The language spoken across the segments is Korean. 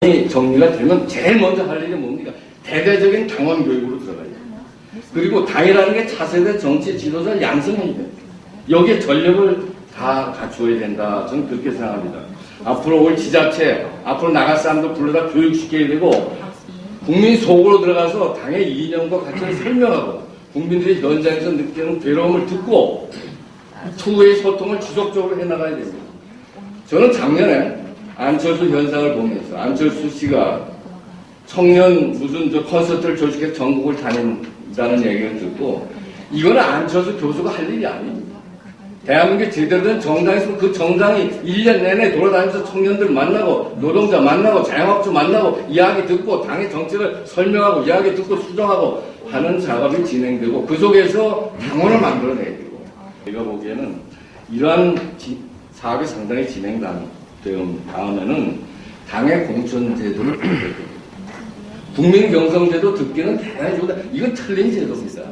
정리가 되면 제일 먼저 할 일이 뭡니까? 대대적인 당원 교육으로 들어가야 돼요. 그리고 당이라는 게 차세대 정치 지도자를 양성해야 돼요. 여기에 전력을 다 갖추어야 된다. 저는 그렇게 생각합니다. 앞으로 올 지자체, 앞으로 나갈 사람들 불러다 교육시켜야 되고, 국민 속으로 들어가서 당의 이념과 가치를 설명하고, 국민들이 현장에서 느끼는 괴로움을 듣고, 투의 소통을 지속적으로 해나가야 됩니다. 저는 작년에 안철수 현상을 보면서 안철수 씨가 청년 무슨 콘서트를 조직해서 전국을 다닌다는 얘기를 듣고, 이거는 안철수 교수가 할 일이 아닙니다. 대한민국에 제대로 된 정당이 있으면 그 정당이 1년 내내 돌아다니면서 청년들 만나고 노동자 만나고 자영업주 만나고 이야기 듣고 당의 정책을 설명하고 이야기 듣고 수정하고 하는 작업이 진행되고, 그 속에서 당원을 만들어내야 되고, 제가 보기에는 이러한 사업이 상당히 진행된 다음에는 당의 공천제도를 국민경선제도 듣기는 대단히 좋다. 이건 틀린 제도입니다.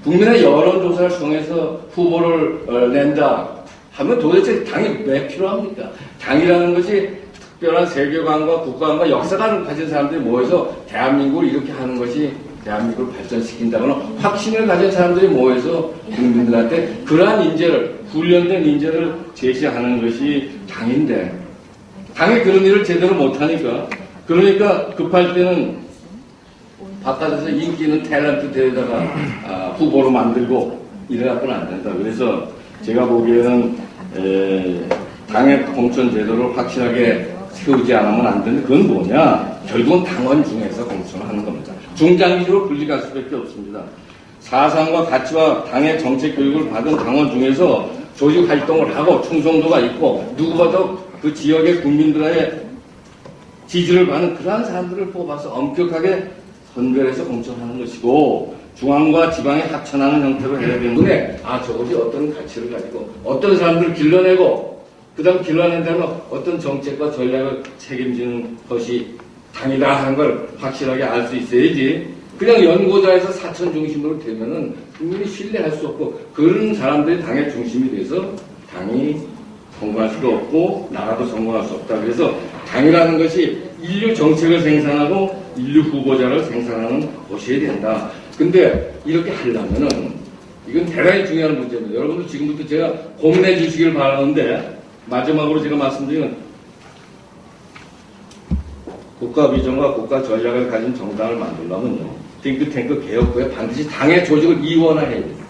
국민의 여론조사를 통해서 후보를 낸다 하면 도대체 당이 왜 필요합니까? 당이라는 것이 특별한 세계관과 국가관과 역사관을 가진 사람들이 모여서 대한민국을 이렇게 하는 것이 대한민국을 발전시킨다거나 확신을 가진 사람들이 모여서 국민들한테 그러한 인재를, 훈련된 인재를 제시하는 것이 당인데, 당이 그런 일을 제대로 못하니까, 그러니까 급할 때는 바깥에서 인기 있는 탤런트 대회다가 후보로 만들고 이래갖고는 안 된다. 그래서 제가 보기에는 당의 공천 제도를 확실하게 세우지 않으면 안 되는데, 그건 뭐냐? 결국은 당원 중에서 공천을 하는 겁니다. 중장기적으로 분리갈 수밖에 없습니다. 사상과 가치와 당의 정책 교육을 받은 당원 중에서 조직 활동을 하고 충성도가 있고 누구보다 그 지역의 국민들의 지지를 받는 그러한 사람들을 뽑아서 엄격하게 선별해서 공천하는 것이고, 중앙과 지방이 합천하는 형태로 해야 되는 건데, 저것이 어떤 가치를 가지고 어떤 사람들을 길러내고 그 다음 길러낸 다음에 어떤 정책과 전략을 책임지는 것이 당이다 하는 걸 확실하게 알 수 있어야지, 그냥 연고자에서 사천 중심으로 되면은 국민이 신뢰할 수 없고, 그런 사람들이 당의 중심이 돼서 당이 성공할 수도 없고 나라도 성공할 수 없다. 그래서 당이라는 것이 인류 정책을 생산하고 인류 후보자를 생산하는 곳이어야 된다. 근데 이렇게 하려면은 이건 대단히 중요한 문제입니다. 여러분들 지금부터 제가 고민해 주시길 바라는데, 마지막으로 제가 말씀드리는 국가 비전과 국가 전략을 가진 정당을 만들려면요, 띵크탱크 개혁부에 반드시 당의 조직을 이원화해야 됩니다.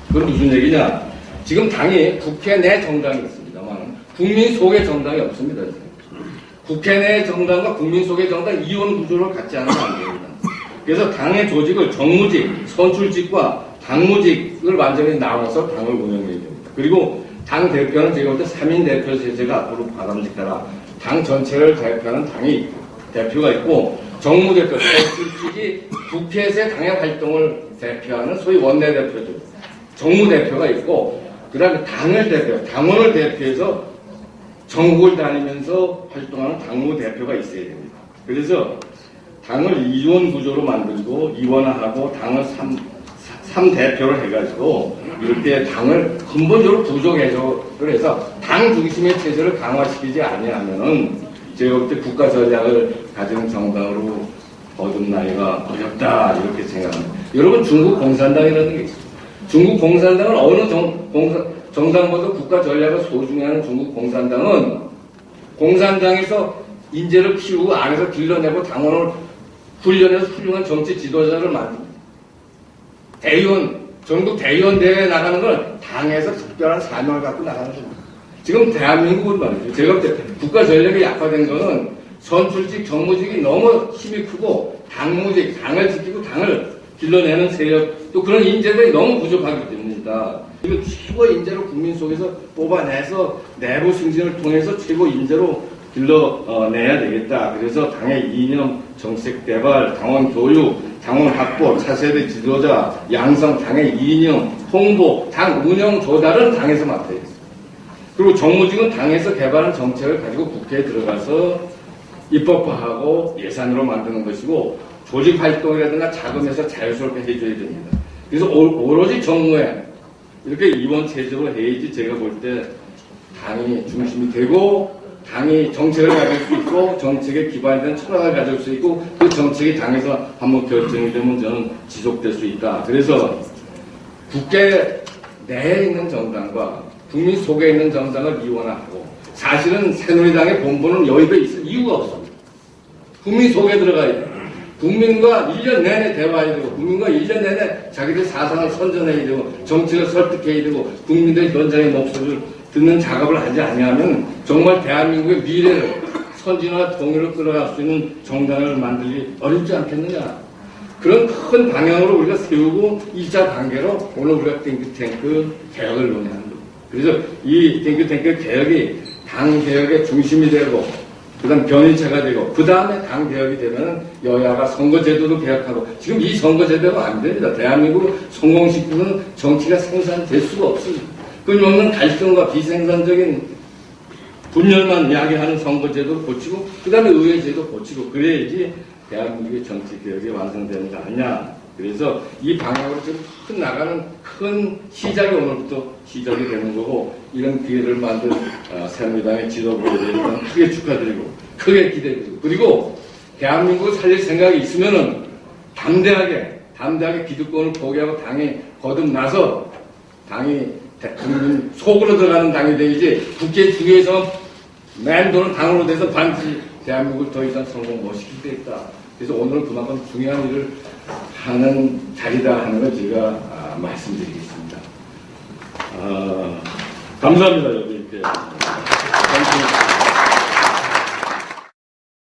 그건 무슨 얘기냐? 지금 당이 국회 내 정당이 있습니다만 국민 속의 정당이 없습니다. 국회 내 정당과 국민 속의 정당 이원 구조를 갖지 않으면 안 됩니다. 그래서 당의 조직을 정무직, 선출직과 당무직을 완전히 나눠서 당을 운영해야 됩니다. 그리고 당 대표는 제가 볼 때 3인 대표 제재가 앞으로 바람직하다. 당 전체를 대표하는 당이 대표가 있고, 정무대표, 선출직이 국회에서의 당의 활동을 대표하는 소위 원내대표죠. 정무대표가 있고, 그 다음에 당원을 대표해서 전국을 다니면서 활동하는 당무대표가 있어야 됩니다. 그래서 당을 이원 구조로 만들고 이원화하고 당을 3대표로 해가지고 이렇게 당을 근본적으로 구조 개조를 해서 당 중심의 체제를 강화시키지 아니하면은 제가 볼 때 국가 전략을 가진 정당으로 거듭나기가 어렵다, 이렇게 생각합니다. 여러분, 중국 공산당이라는 게 있습니다. 중국 공산당은 어느 정당보다 국가 전략을 소중히 하는 중국 공산당은 공산당에서 인재를 키우고 안에서 길러내고 당원을 훈련해서 훌륭한 정치 지도자를 만듭니다. 대의원, 전국 대의원 대회에 나가는 건 당에서 특별한 사명을 갖고 나가는 겁니다. 지금 대한민국은 말이죠, 제가 볼 때 국가 전략이 약화된 거는 선출직, 정무직이 너무 힘이 크고 당무직, 당을 지키고 당을 길러내는 세력, 또 그런 인재들이 너무 부족하기 때문입니다. 지금 최고 인재를 국민 속에서 뽑아내서 내부 승진을 통해서 최고 인재로 길러내야 되겠다. 그래서 당의 이념, 정책 개발, 당원 교육, 당원 확보, 차세대 지도자, 양성, 당의 이념, 홍보, 당 운영 조달은 당에서 맡아야겠습니다. 그리고 정무직은 당에서 개발한 정책을 가지고 국회에 들어가서 입법화하고 예산으로 만드는 것이고, 조직 활동이라든가 자금에서 자유스럽게 해줘야 됩니다. 그래서 오로지 정무에 이렇게 이원 체제로 해야지 제가 볼 때 당이 중심이 되고 당이 정책을 가질 수 있고 정책에 기반된 철학을 가질 수 있고 그 정책이 당에서 한번 결정이 되면 저는 지속될 수 있다. 그래서 국회 내에 있는 정당과 국민 속에 있는 정당을 이원화하고 사실은 새누리당의 본부는 여의도에 있을 이유가 없습니다. 국민 속에 들어가야 돼요. 국민과 1년 내내 대화해야 되고 국민과 1년 내내 자기들 사상을 선전해야 되고 정책을 설득해야 되고 국민들의 현장의 목소리를 듣는 작업을 하지 않으면 정말 대한민국의 미래를 선진화 통일을 끌어갈 수 있는 정당을 만들기 어렵지 않겠느냐. 그런 큰 방향으로 우리가 세우고 1차 단계로 오늘 우리가 띵크탱크 개혁을 논의하는 겁니다. 그래서 이 띵크탱크 개혁이 당 개혁의 중심이 되고 그 다음 변인체가 되고 그 다음에 당 개혁이 되면 여야가 선거제도도 개혁하고 지금 이 선거제도가 안 됩니다. 대한민국 성공시키는 정치가 생산될 수가 없습니다. 끊임없는 갈등과 비생산적인 분열만 이야기하는 선거제도 고치고 그 다음에 의회제도 고치고 그래야지 대한민국의 정치개혁이 완성되는 거 아니냐. 그래서 이 방향으로 지금 나가는 큰 시작이 오늘부터 시작이 되는 거고 이런 기회를 만든 새누리당의 지도부에 대해서는 크게 축하드리고 크게 기대드리고 그리고 대한민국을 살릴 생각이 있으면은 담대하게 기득권을 포기하고 당이 거듭나서 당이 국민 속으로 들어가는 당이 되지 국회 중에서 맨도는 당으로 돼서 반드시 대한민국을 더 이상 성공 못 시킬 때 있다. 그래서 오늘은 그만큼 중요한 일을 하는 자리다 하는 걸 제가 말씀드리겠습니다. 감사합니다. 여기 이렇게.